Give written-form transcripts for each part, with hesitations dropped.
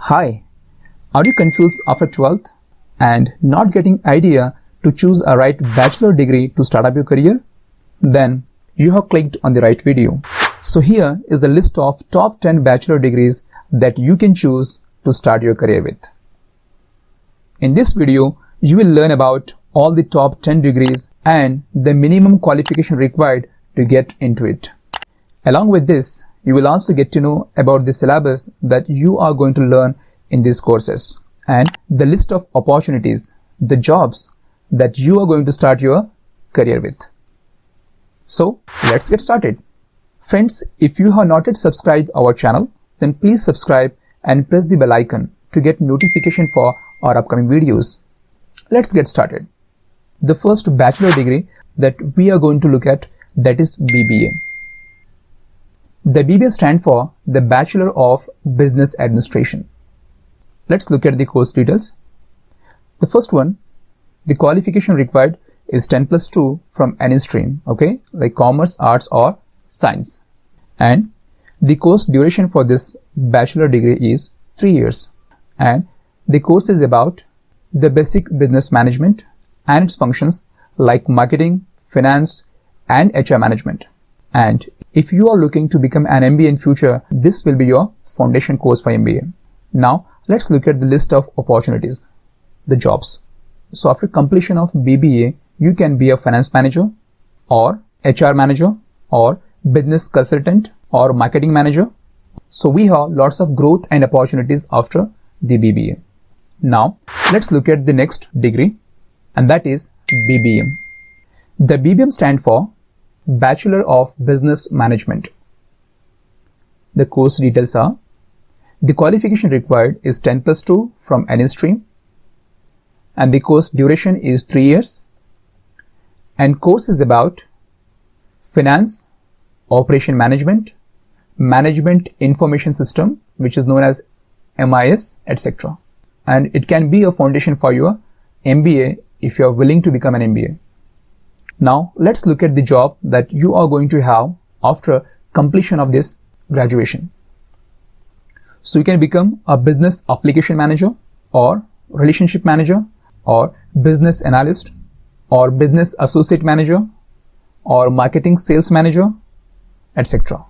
Hi, are you confused after 12th and not getting idea to choose a right bachelor degree to start up your career? Then you have clicked on the right video. So here is the list of top 10 bachelor degrees that you can choose to start your career with. In this video, you will learn about all the top 10 degrees and the minimum qualification required to get into it. Along with this, you will also get to know about the syllabus that you are going to learn in these courses and the list of opportunities, the jobs that you are going to start your career with. So let's get started. Friends, if you have not yet subscribed our channel, then please subscribe and press the bell icon to get notification for our upcoming videos. Let's get started. The first bachelor degree that we are going to look at, that is BBA. The BBA stands for the Bachelor of Business Administration. Let's look at the course details. The first one, the qualification required is 10+2 from any stream, okay, like commerce, arts or science. And the course duration for this bachelor degree is 3 years. And the course is about the basic business management and its functions like marketing, finance and HR management. And if you are looking to become an MBA in future, this will be your foundation course for MBA. Now, let's look at the list of opportunities, the jobs. So after completion of BBA, you can be a finance manager or HR manager or business consultant or marketing manager. So we have lots of growth and opportunities after the BBA. Now, let's look at the next degree, and that is BBM. The BBM stands for Bachelor of Business Management. The course details are: the qualification required is 10+2 from any stream, and the course duration is 3 years, and course is about finance, operation management, management information system, which is known as MIS, etc. And it can be a foundation for your MBA if you are willing to become an MBA. Now, let's look at the job that you are going to have after completion of this graduation. So you can become a business application manager or relationship manager or business analyst or business associate manager or marketing sales manager, etc.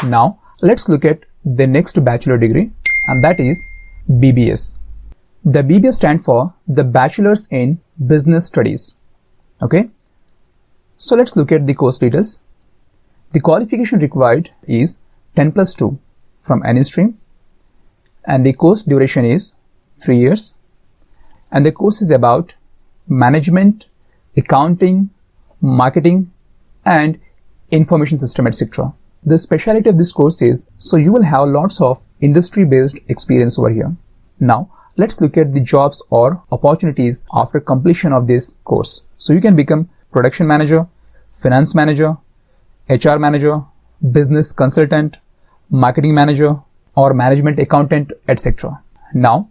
Now, let's look at the next bachelor degree, and that is BBS. The BBS stands for the Bachelor's in Business Studies. Okay. So let's look at the course details. The qualification required is 10+2 from any stream, and the course duration is 3 years, and the course is about management, accounting, marketing and information system, etc. The specialty of this course is, so you will have lots of industry based experience over here. Now let's look at the jobs or opportunities after completion of this course. So you can become production manager, finance manager, HR manager, business consultant, marketing manager or management accountant, etc. Now,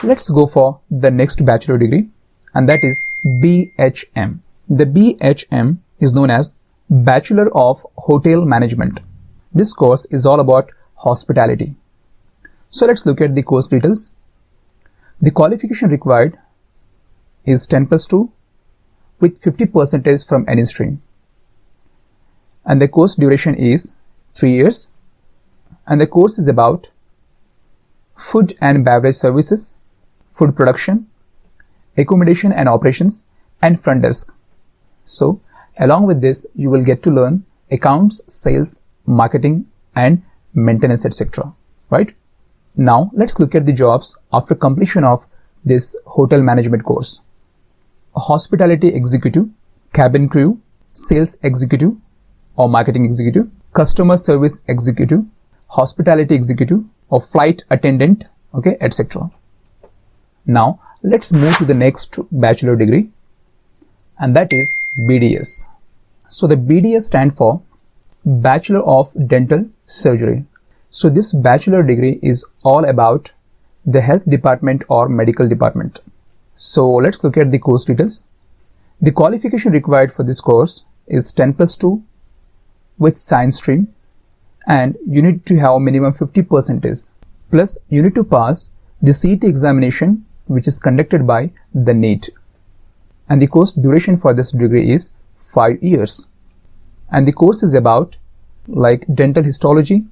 let's go for the next bachelor degree, and that is BHM. The BHM is known as Bachelor of Hotel Management. This course is all about hospitality. So let's look at the course details. The qualification required is 10+2 with 50% from any stream, and the course duration is 3 years, and the course is about food and beverage services, food production, accommodation and operations and front desk. So along with this, you will get to learn accounts, sales, marketing and maintenance, etc. Right? Now let's look at the jobs after completion of this hotel management course. Hospitality executive, cabin crew, sales executive or marketing executive, customer service executive, hospitality executive or flight attendant, okay, etc. Now let's move to the next bachelor degree, and that is BDS. So the BDS stands for Bachelor of Dental Surgery. So this bachelor degree is all about the health department or medical department. So let's look at the course details. The qualification required for this course is 10+2 with science stream, and you need to have minimum 50%, plus you need to pass the CET examination which is conducted by the NEET. And the course duration for this degree is 5 years. And the course is about like dental histology,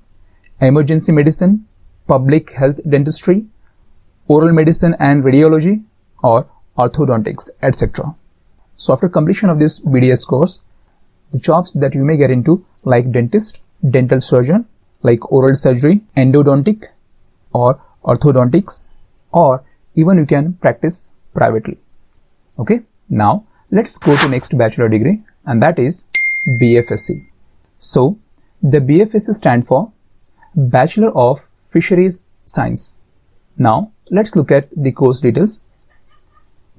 emergency medicine, public health dentistry, oral medicine and radiology, or orthodontics, etc. So after completion of this BDS course, the jobs that you may get into like dentist, dental surgeon, like oral surgery, endodontic or orthodontics, or even you can practice privately. Okay, now let's go to next bachelor degree, and that is BFSc. So the BFSc stand for Bachelor of Fisheries Science. Now let's look at the course details.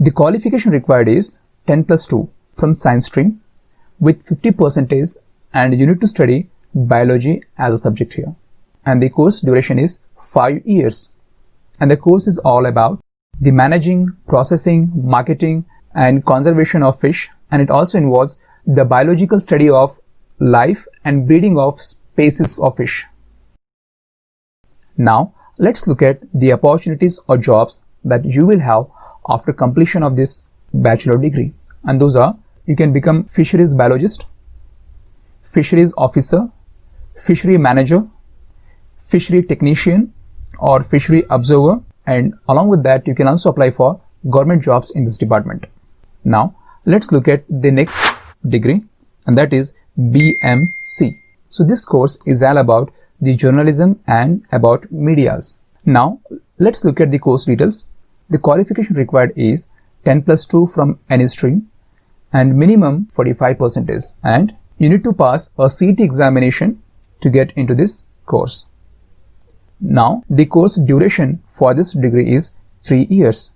The qualification required is 10+2 from science stream with 50%, and you need to study biology as a subject here. And the course duration is 5 years. And the course is all about the managing, processing, marketing and conservation of fish, and it also involves the biological study of life and breeding of species of fish. Now let's look at the opportunities or jobs that you will have after completion of this bachelor degree, and those are: you can become fisheries biologist, fisheries officer, fishery manager, fishery technician or fishery observer, and along with that you can also apply for government jobs in this department. Now let's look at the next degree, and that is BMC. So this course is all about the journalism and about medias. Now let's look at the course details. The qualification required is 10+2 from any stream and minimum 45%, and you need to pass a CET examination to get into this course. Now the course duration for this degree is 3 years.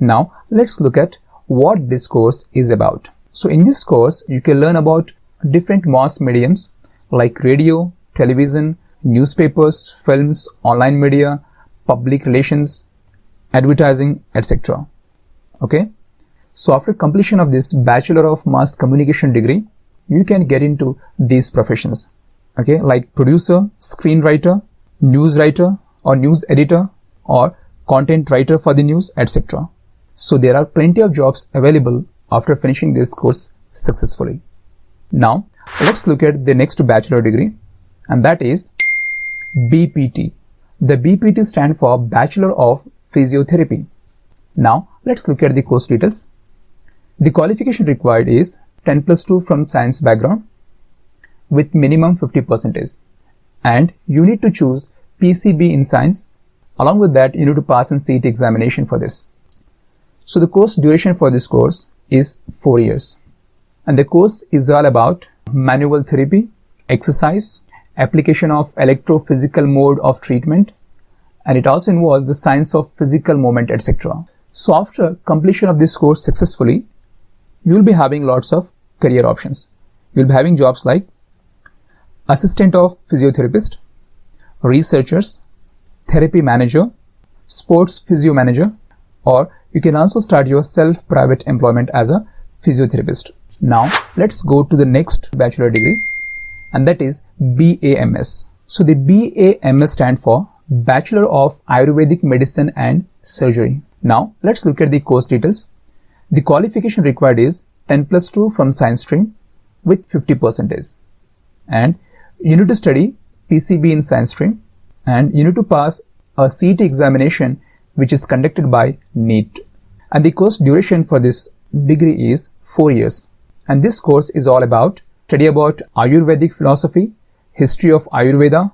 Now let's look at what this course is about. So in this course you can learn about different mass mediums like radio, television, newspapers, films, online media, public relations, advertising, etc. Okay, so after completion of this Bachelor of Mass Communication degree, you can get into these professions, okay, like producer, screenwriter, news writer or news editor, or content writer for the news, etc. So there are plenty of jobs available after finishing this course successfully. Now let's look at the next bachelor degree, and that is BPT. The BPT stand for Bachelor of Physiotherapy. Now let's look at the course details. The qualification required is 10+2 from science background with minimum 50%, and you need to choose PCB in science. Along with that you need to pass an CET examination for this. So the course duration for this course is 4 years, and the course is all about manual therapy, exercise, application of electrophysical mode of treatment, and it also involves the science of physical movement, etc. So after completion of this course successfully, you will be having lots of career options. You will be having jobs like assistant of physiotherapist, researchers, therapy manager, sports physio manager, or you can also start your self-private employment as a physiotherapist. Now let's go to the next bachelor degree, and that is BAMS. So the BAMS stand for Bachelor of Ayurvedic Medicine and Surgery. Now let's look at the course details. The qualification required is 10+2 from science stream with 50%, and you need to study PCB in science stream, and you need to pass a CET examination which is conducted by NEET. And the course duration for this degree is 4 years, and this course is all about study about Ayurvedic philosophy, history of Ayurveda,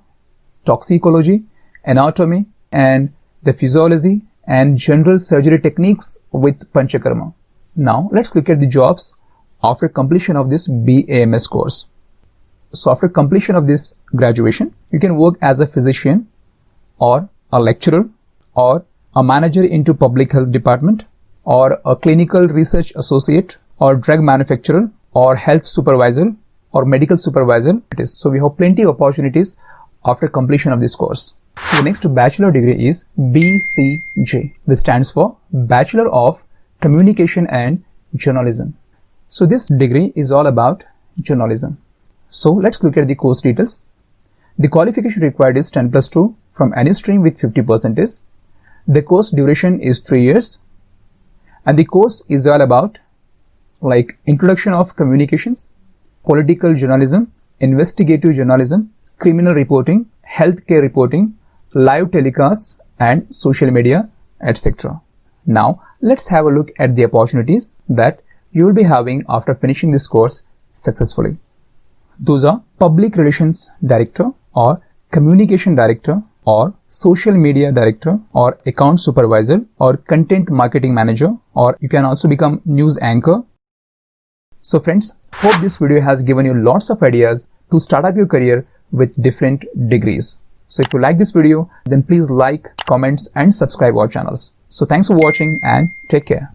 toxicology, anatomy, and the physiology and general surgery techniques with Panchakarma. Now let's look at the jobs after completion of this BAMS course. So after completion of this graduation, you can work as a physician or a lecturer or a manager into public health department, or a clinical research associate, or drug manufacturer, or health supervisor, or medical supervisor. So we have plenty of opportunities after completion of this course. So the next bachelor degree is BCJ, which stands for Bachelor of Communication and Journalism. So this degree is all about journalism. So let's look at the course details. The qualification required is 10+2 from any stream with 50%, The course duration is 3 years, and the course is all about like introduction of communications, political journalism, investigative journalism, criminal reporting, healthcare reporting, live telecasts, and social media, etc. Now, let's have a look at the opportunities that you will be having after finishing this course successfully. Those are Public Relations Director or Communication Director or Social Media Director or Account Supervisor or Content Marketing Manager, or you can also become News Anchor. So friends, hope this video has given you lots of ideas to start up your career with different degrees. So if you like this video, then please like, comments and subscribe our channels. So thanks for watching and take care.